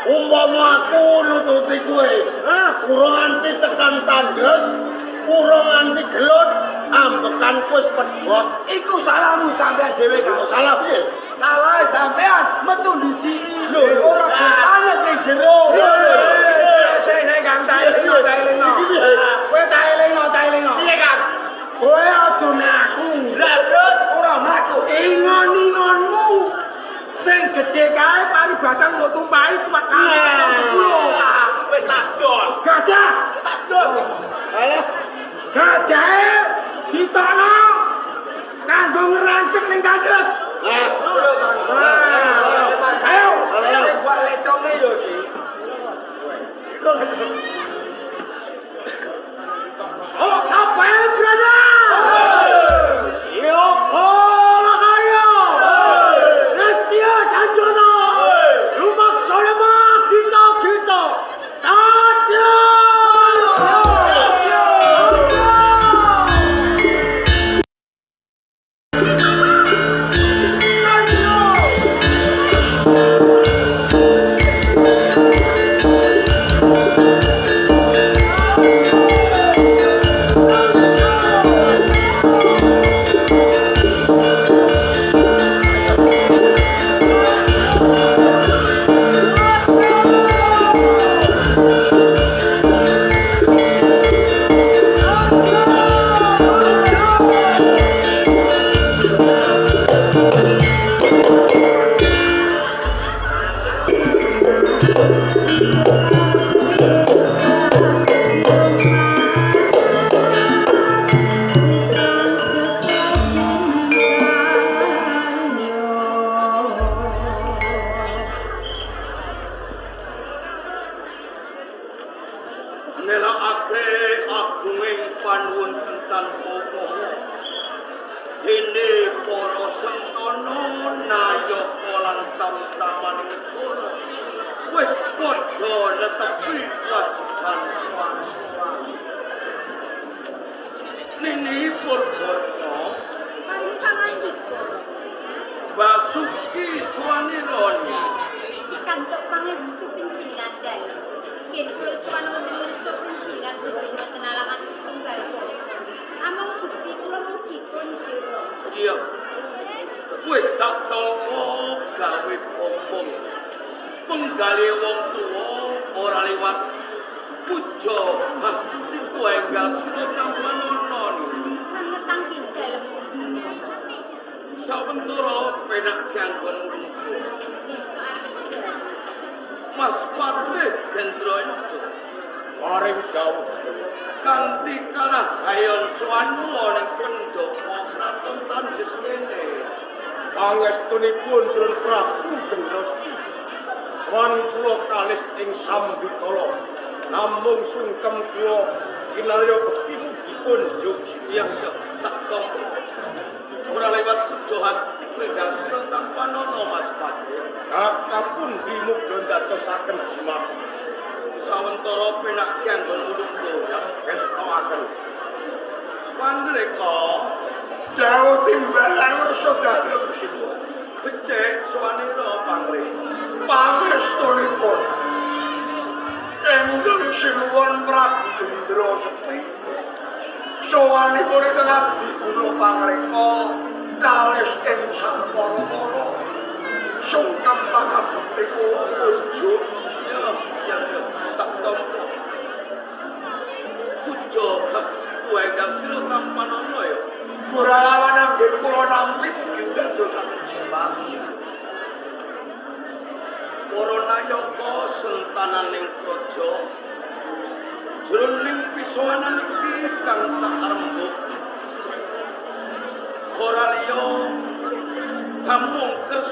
Umpama aku nututi kowe, urung nganti tekan tandes, urung nganti gelut, ambekan wis pedhot. Iku salahmu sampean dhewe kan. Salah piye? Salah sampean metu ndisiki. Lho, ora ketanek ning jero. Sing Kang tak elingno. Iki piye? Kowe tak elingno. Piye Kang? Kowe aja mlaku. Lah terus ora mlaku. Ingon-ingonmu. Sing gedhe kae paribasan mbok tumpahi kuwakane. Wis tak dol. Gajah. Tak dol. Alah. Gajahe ditokno kanggo ngeranceng ning kandes. Ayo. Sing buat letonge yo iki. Oh, apa brother? Yo,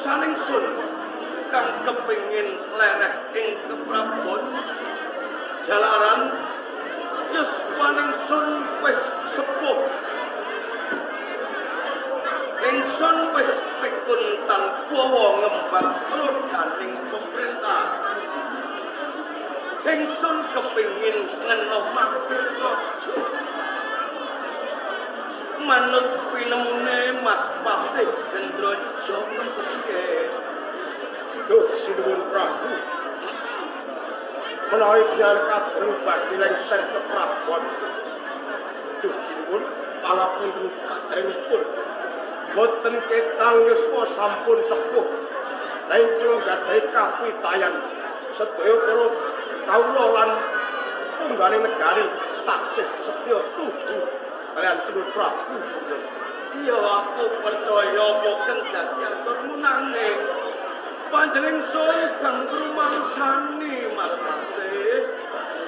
saning sun kang kepingin lereh ing keprabon jalaran yus paning sun wis sepuh ingsun wis pikun tanpa ngembang rodaning pemerintah ingsun kepingin ngenomake raja manut pinemune Mas Patih Gendrojo kepiye Duh sinuwun Prabu menawi panjenengan kadang badhe lengser ke prabon duh sinuwun kalapunten sakderengipun boten ketang yuswa sampun sepuh nanging kula gadhahi kapitayan sedaya para kawula lan tunggaling negari taksih setya tuhu kalian Sinuwun Prabu. Iya aku percaya boten dadi aturmu nanging panjenengan kang rumangsani Mas Patih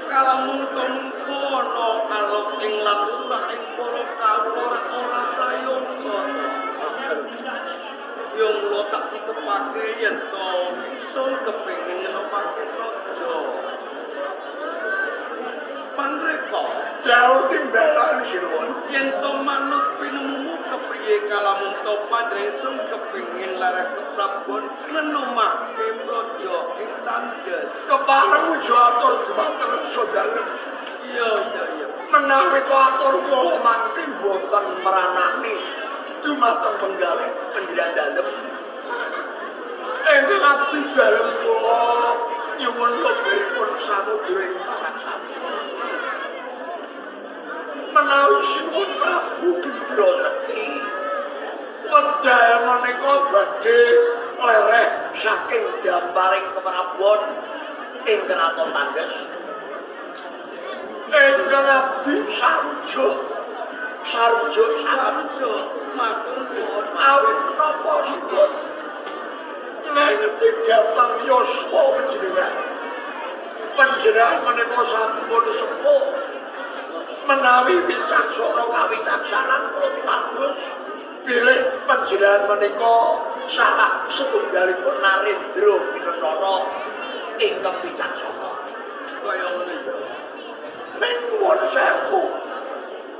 kalamun tempono karo ing lan surah ing para kawula ora prayoga yo mulo tak ditepake yen to ingsun kepengin ngenomake raja Pandreka Jauh timbalan sinuwun yen to manut pinemumu kepriye kalamun to panjenengan kepengin lereh keprabon ngenomake raja ing Tandes kepareng mujo atur dumateng sedalem iya menawi to atur kula mangke boten meranani dumateng penggalih panjenengan dalem ingkang abdi dalem kula nyuwun lebetipun samudra ing parat sami menawi Sinuwun Prabu Gendra Sekti wedal menika badhe lereh saking damparing keprabon ing Kraton Tandes ingkang abdi sarujuk matur nuwun awit menapa Sinuwun nanging dateng yuswa panjenengan menika sampun sepuh menawi wicaksana kawicaksanan kula pitados bilih panjenengan menika salah setunggalipun Narendra Kinetara ingkang wicaksana kaya ngene ning nuwun sewu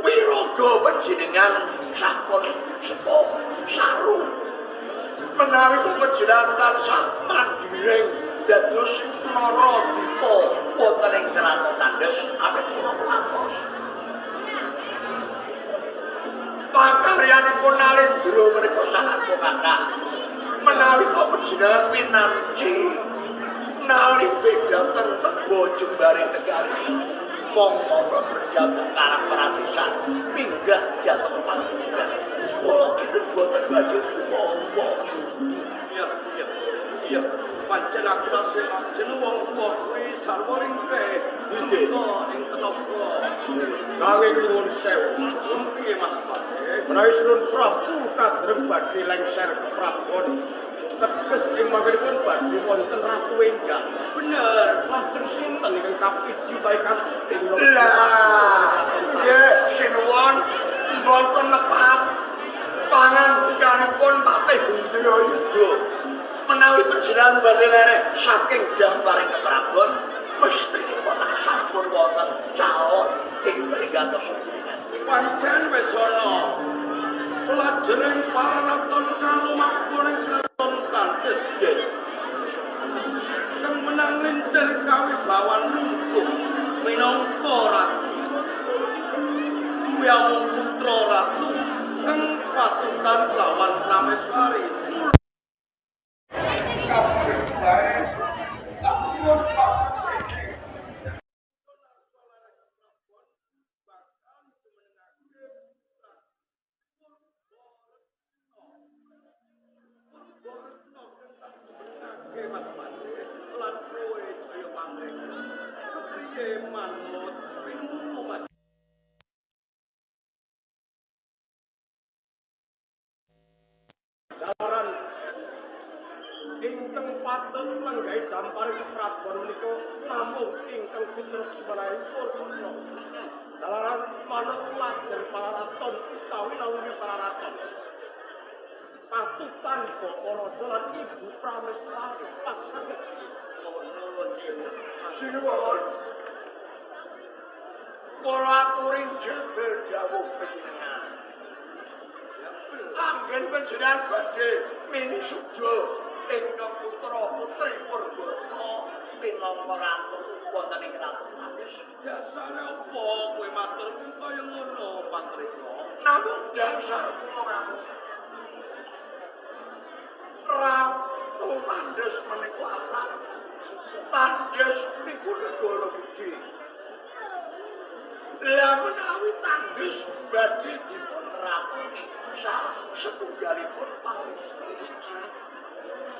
wiraga panjenengan sampun sepuh saru menawi to panjenengan tansah mandhiring dados Naradipa wonten ing Kraton Tandes awit kula kuwatos pakaryanipun Narendra menika sangat kathah menawi to panjenengan winanci nalika dhateng tebo jembaring negari monggo berdhateng karang paratisan minggah dhateng panjenengan kula kinten boten badhe tuwa iya pancen aku rasih jeneng wong tuwa kuwi sarwa ringke suka ing tenaga nanging nuwun sewu piye Mas Patih menawi Sinuwun Prabu kadreng badhe lengser keprabon teges ing mangkenipun badhe wonten Ratu Enggal bener lajeng sinten ingkang kapiji utawi katuting lah nggih Sinuwun mboten lepat pangandikanipun Patih Gendra Yuda menawi panjenengan badhe lereh saking damparing keprabon mesti dipun sampun wonten calon ing brigados pancen wis ana lajeng para raton kang lumakun ing Kraton Tandes kang menang lintir kawibawan lungguh minangka ratu duwe amung putra ratu kang patutan lawan Prameswari Mas Patih lan kowe jaya mangreka kepriye manut pinemumu Mas jalaran ingkang patut manggahi damparing keprabon menika namung ingkang putra semanahipun putra jalaran manut lajeng para raton utawi naluri para raton atutan Bathara Jalan Ibu Pramestari pasaged ono cilik. Sinuwun. Kula aturing jebel dawuh panjenengan. Anggen panjenengan badhe mini sudha ingkang putra putri Purbarna pinangka ratu wonten ing Ratu Tandus. Dasare apa kowe matur kaya ngono, Patrika? Namung dasar kula ratu. Ratu Tandus menika apa? Tandus niku negara gedhe. Lah menawi Tandus badhe dipun ratoni salah setunggalipun pangestri.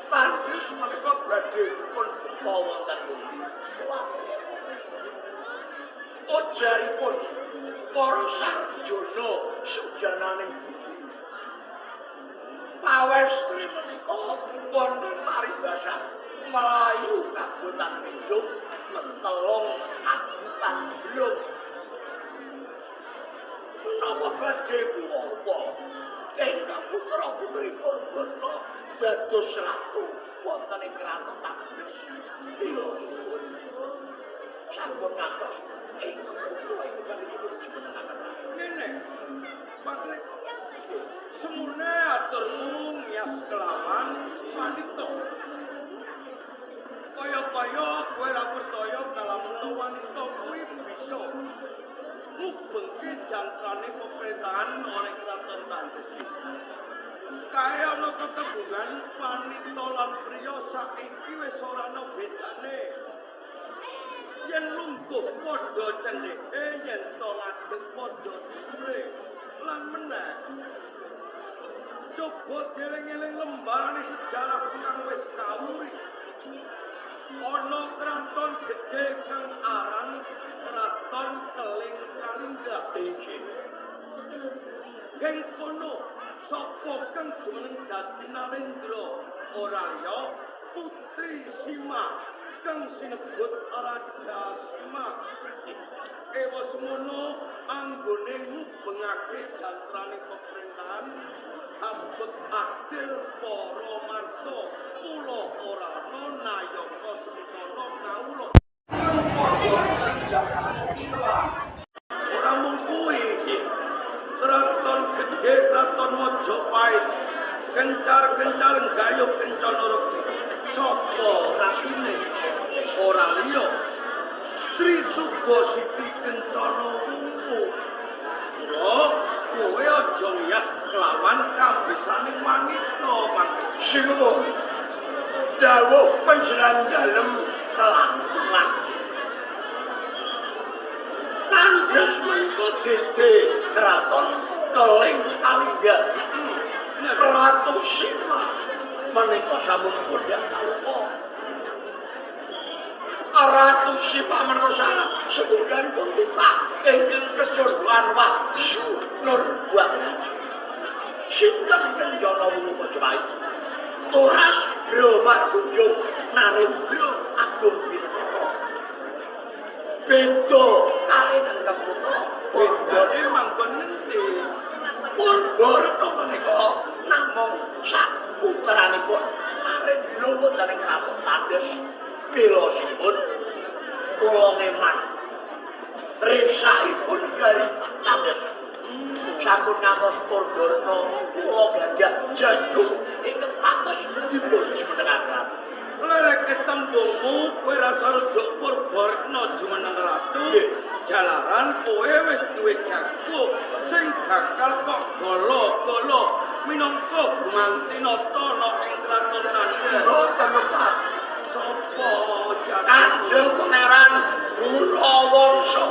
Tandus menika badhe dipun beta wonten pundi? Ujaripun para sarjana sujananing budi. Pawestri menika wonten paribasan Melayu kabutan Minjuk mentelung kabutan Blung. Menapa badhe puapa ingkang putra putri Purbarna dados ratu wonten ing kraton Tandus. Mila suwun sampun ngantos ingkang putra ingkang dipun jumenengaken. Nene, Patrika, semurne aturmu miyas kelawan wanita. Kaya-kaya kowe ora percaya kalamun wanita kuwi bisa ngubengke jantrane pemerintahan oleh Kraton Tandus. Kaya ana tetembungan wanita lan priya saiki wis ora ana bedane. Yen lungguh padha ceneke, yen to ngadeg padha dhuwure. Lan meneh coba dieling-eling lembarane sejarah kang wis kawuri. Ana kraton gedhe kang aran Kraton Keling Kalingga iki. Ing kono sapa kang jumeneng dadi Narendra ora liya Putri Sima kang sinebut Raja Sima. Ewa semono anggone ngubengake jantrane pemerintahan ambek adil para marta mula ora ana nayaka sentana kawula. Ora mung kuwi kraton gedhe kraton Majapahit kencar-kencar gayuh kencana rekti sapa ratine ora liya Sri Subasiti Kencana Wungu. Kowe aja ngias kelawan kabisaning wanita, Patrika. Sinuwun. Dawuh panjenengan dalem kelangkungan. Tandus menika dede kraton Keling Kalingga. Ratu Sima menika sampun kondhang kalupa. Ratu Sima menika salah setunggalipun titah ingkang kejodohan Wahyu Nurbuadraja. Sinten Kencana Wungu Majapahit? Turas Bramartunjung Narendra Agung Bintoro. Beda kaliyan kang putra. Bedane manggon ngendi? Purbarna menika namung sak putranipun Narendra wonten ing Kraton Tandus. Pilosipun kula ngeman resaipun negari Tandus. Sampun ngantos Purbarna kula gadah jaju ingkang pantes dipun jumenengaken. Lerek ketembungmu kowe rasa rujuk Purbarna jumeneng ratu. Jalaran kowe wis duwe jago sing bakal kok golo-golo minangka Bumantinata ing Kraton Tandus. Oh, temepat. Sopo Kanjeng Pangeran Durawangsa.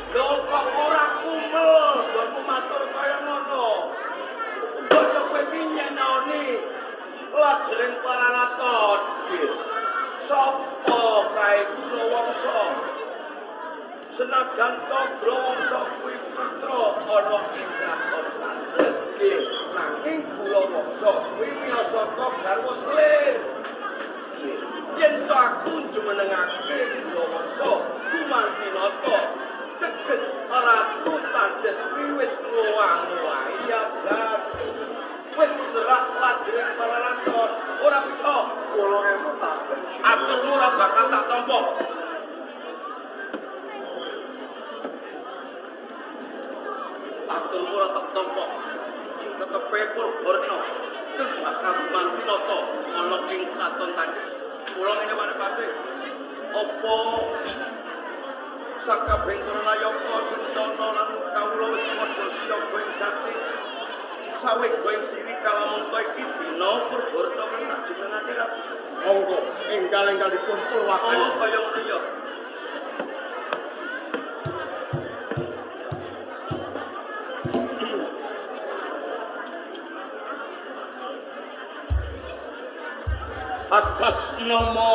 Lho kok ora kumel, nggonmu matur kaya ngono. Kok kowe iki nyenoni lajeng para raton. Sopo kae Durawangsa? Senajan to Durawangsa kuwi putra ana ing Kraton Tandus. Nggih, nanging Durawangsa kuwi miyosaka garwa selir. Yen to aku jumenengake Yawangsa Kumantinoto teges Ratu Tandes wis ngowang-ngowahi jagat wis nerak lajeng para raton ora bisa Kula remutaken. aturmu ora bakal tak tampa aturmu ora tak tampa tetepe Purbarna kang bakal Kumantinoto ana ing kraton Tandes kula ngene manepate apa sakabeng Purnayaka Sentana lan kawula wis padha siaga ing gati sawega ing diri kalamun iki dina Purbarna kang tak jenengake Ratu. Monggo enggal-enggal dipun purwakan. Oh kaya ngono ya. Atas nama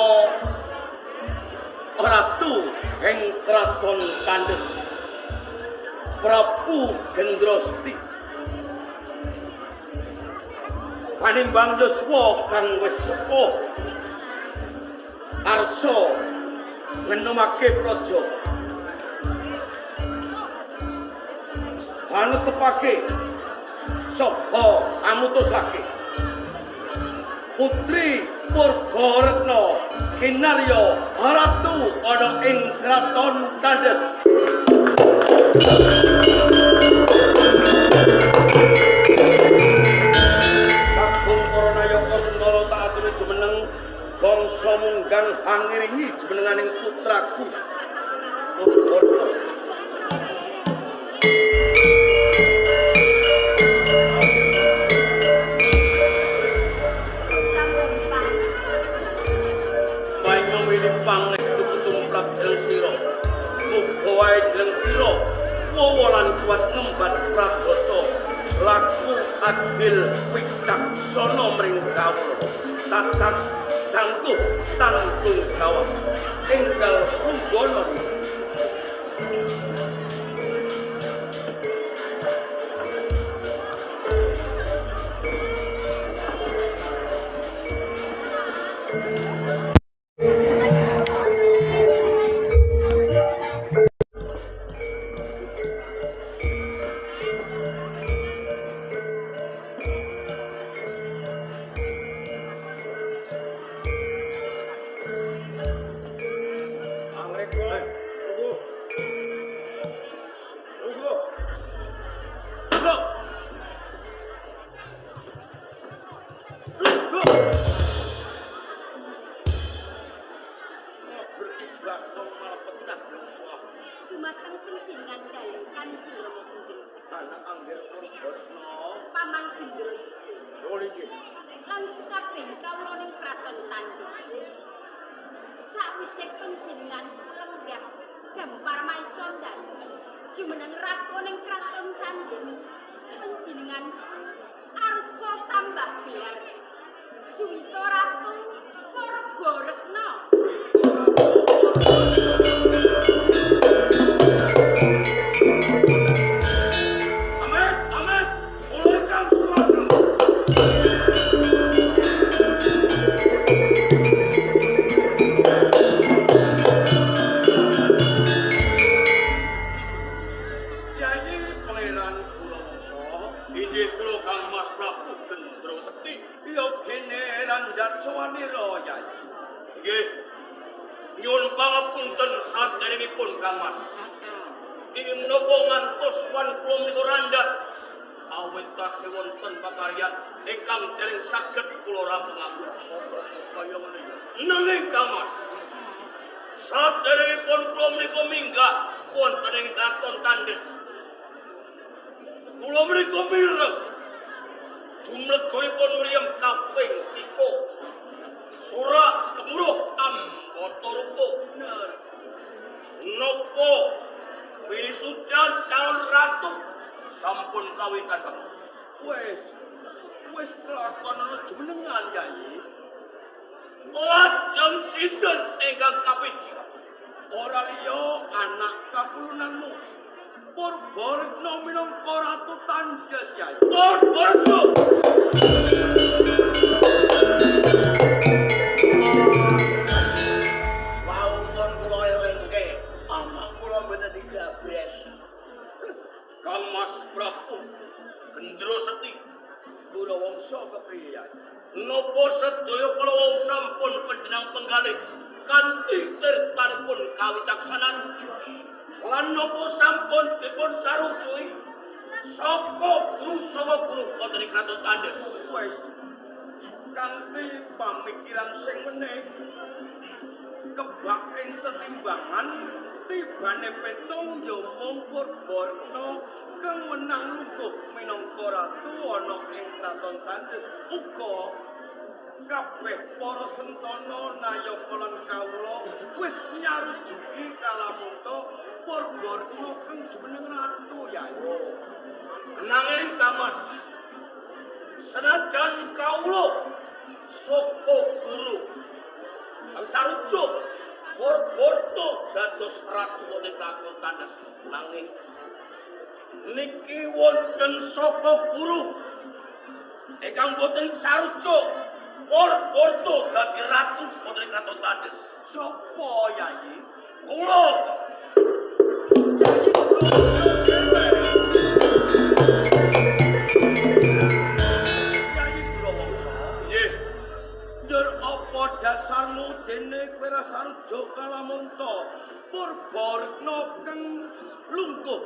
Ratu ing Kraton Tandes Prabu Gendrosti panimbang yuswa kang wis sepuh arsa ngenomake praja anutepake sapa amutusake Putri Purbaretna kinarya Ratu ana ing Kraton Tandes. Kakung Purnayaka Sentara tak aturi jumeneng bangsa munggang angiringi jumenenganing putraku Purbaretna. Pangestu kutumplak jeneng sira muga wae jeneng sira wawalan kuat ngembat pradata laku adil wicaksana mring kawula tatat tangguh tanggung jawab enggal punggono Dumateng pensilingan dalem Kanjeng Rama Kunting Anak Angger Purbarna Paman Gendro itu niki lan sekabeh kawula ning Kraton Tandes. Sakwise penjenengan lenggah Gempar Maisondan jumeneng ratu ning Kraton Tandes, penjenengan arsa tambah gelar Juwita Ratu Purbaretna. Nyuwun pangapunten saderengipun Kang Mas. Ing menapa ngantos wan kula menika randhak awit tasih wonten pakaryan ingkang dereng saged kula rampungaken. kaya ngono ya. Nanging Kang Mas, saderengipun kula menika minggah wonten ing Kraton Tandes. Kula menika mireng jumlegipun mriyem kaping 3. Surak kemuruh ambata rupa. Napa wisudan calon ratu sampun kawitan Kang Mas. Wis kelakon ana jumenengan Yai. Lajeng sinten ingkang kapiji? Ora liya anak kakulunanmu. Purbaretna minangka Ratu Tandes Yai. Purbaretna. kawicaksanan lan napa sampun dipun sarujui saka guru wonten ing kraton Tandes. Wes kanthi pamikiran sing meneh kebak ing tetimbangan tibane petung ya mung Purbarna kang menang lungguh minangka ratu ana ing kraton Tandes. Uga kabeh para sentana nayaka lan kawula wis nyarujuki kalamunta Purbarna kang jumeneng ratu ya. Nanging Kamas senajan kawula saka guru kang sarujuk Purbarna dados ratu wonten kraton Tandes, nanging niki wonten saka guru ingkang boten sarujuk Purbarna dadi ratu wonten kraton Tandes. Sapa Yayi? Kula dasarmu dene kowe ra sarujuk kalamunta Purbarna kang lungguh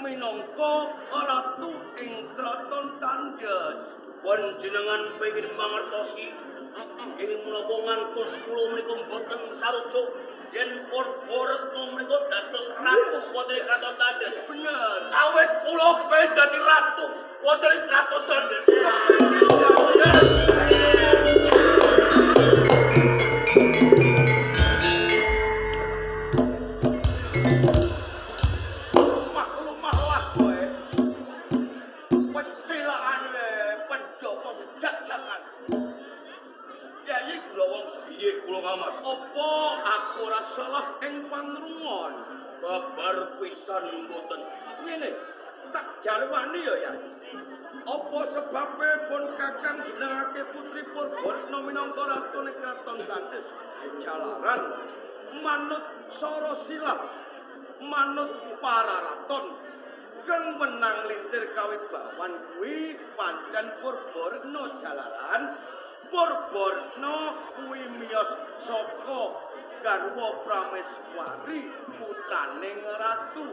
minangka ratu ing kraton Tandes. panjenengan pengin mangertosi inggih menapa ngantos kula menika boten sarujuk yen Purbarna menika dados ratu wonten ing kraton Tandes. Bener. Awet kula kepengin dadi ratu wonten ing kraton Tandes. Maklumahlah kowe. Pencilaan pendopo jajakan. Yayi Gulawangsa. Inggih kula Kamas. Apa aku ora salah ing pangrungon? Babar pisan mboten. Ngene, tak jarwani ya. Apa sebabe pun Kakang jenengake putri Purbarna minangka ratu ning kraton Tandes? Jalaran manut Sarasila, manut para raton kang menang lintir kawibawan kuwi pancen Purbarna jalaran. Purbarna kuwi miyos saka garwa Prameswari putraning ratu.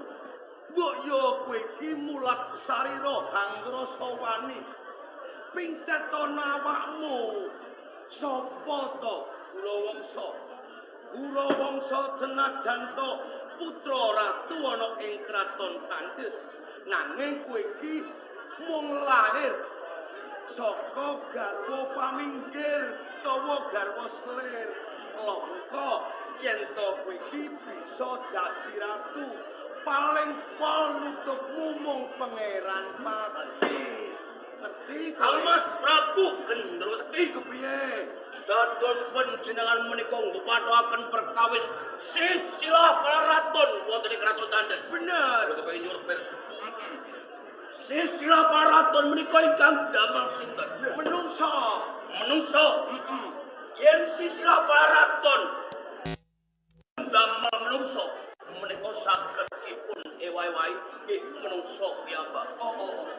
Mbok yo kowe iki mulat sarira hangrasa wani. Pincetana awakmu. Sapa to Gulawangsa? Gulawangsa senajan to putra ratu ana ing kraton Tandes. Nanging kowe iki mung lahir saka garwa paminggir utawa garwa selir. Langka yen to kowe iki bisa dadi ratu. Paling pol nutupmu mung pangeran pati. Ngerti Kamas Prabu Gendrusti kepiye? dados panjenengan menika ngupatoaken perkawis silsilah para raton wonten ing kraton Tandes. Bener. Kula kepengin nyuwun pirsa. Silsilah para raton menika ingkang damel sinten? Menungsa. Menungsa. Yen silsilah para raton damel menungsa menika saged dipun ewahi-wahi nggih menungsa piyambak. Oh.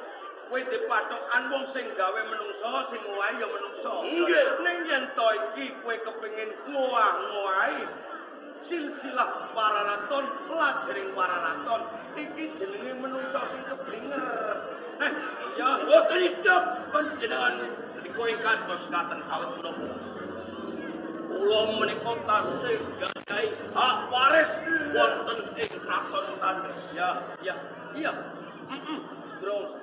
Kowe dipathokan wong sing gawe menungsa, sing ngowahi ya menungsa. Nggih. Ning yen to iki kowe kepengin ngowah-ngowahi silsilah para raton, lajering para raton, iki jenenge menungsa sing keblinger. Ya, Boten idep panjenengan menika ing kados ngaten kawit menapa. Kula menika tasih gadhahi hak waris wonten ing kraton Tandes. Iya. Bro.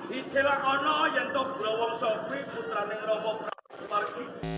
Diselak ana yen to Gulawangsa kuwi putraning Rama Prameswari.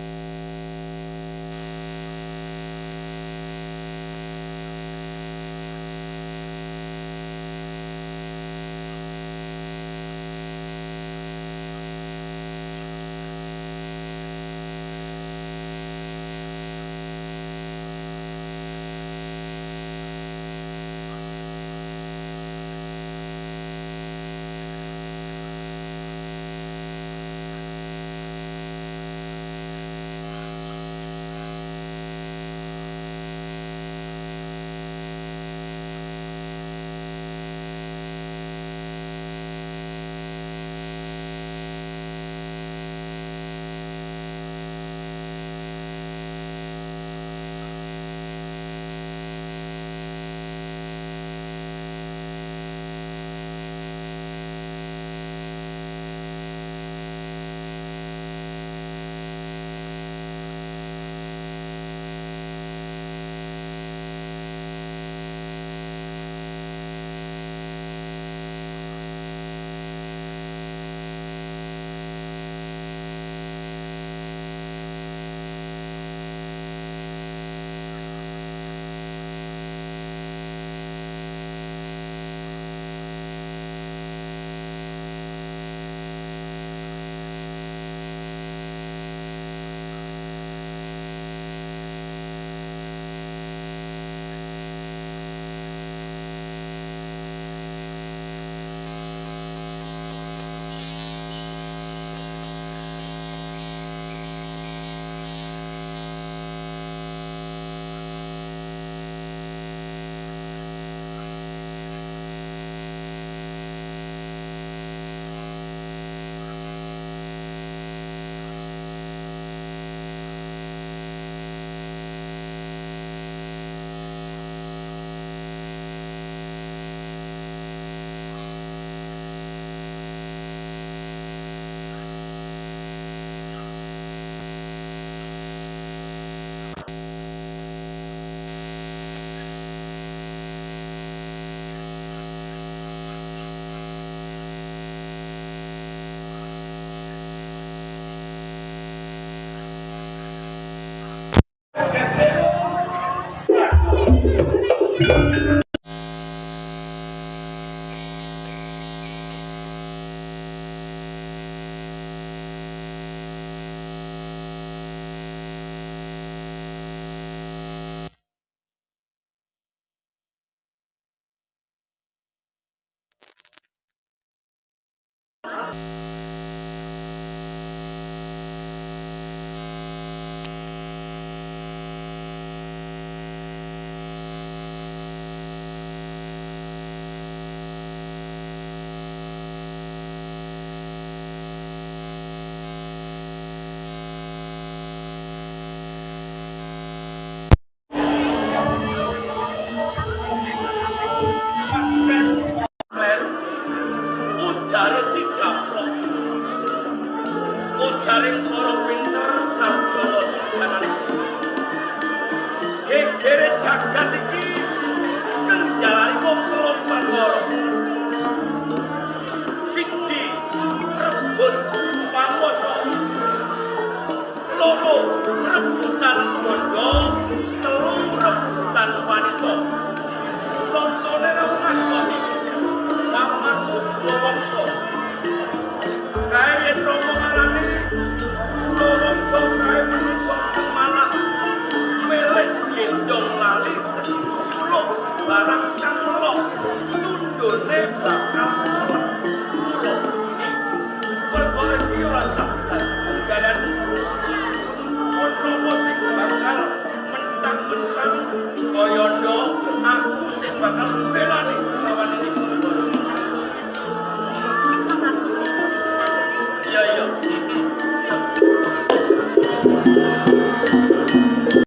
Kleru, ujare si gaplok, ujare para pinter sarjana sejanane. Gegere jagat iki kang jalari wong telung perkara. Siji, rebut panguwasa. Loro, rebutan bondo. Telu, rebutan wanita. Contone ra wong agami. Paman Uga Wangsa. Kae yen Rama ngarani Uga Wangsa kae manungsa kang malak. Melek gendong lali kesisi muluk barang kang melok. Tundone bakal selek. Mula iki perkara iki ora sah dadi unggalan. Ono sing bakal mentang-mentang kaya ndo aku sing bakal mbelani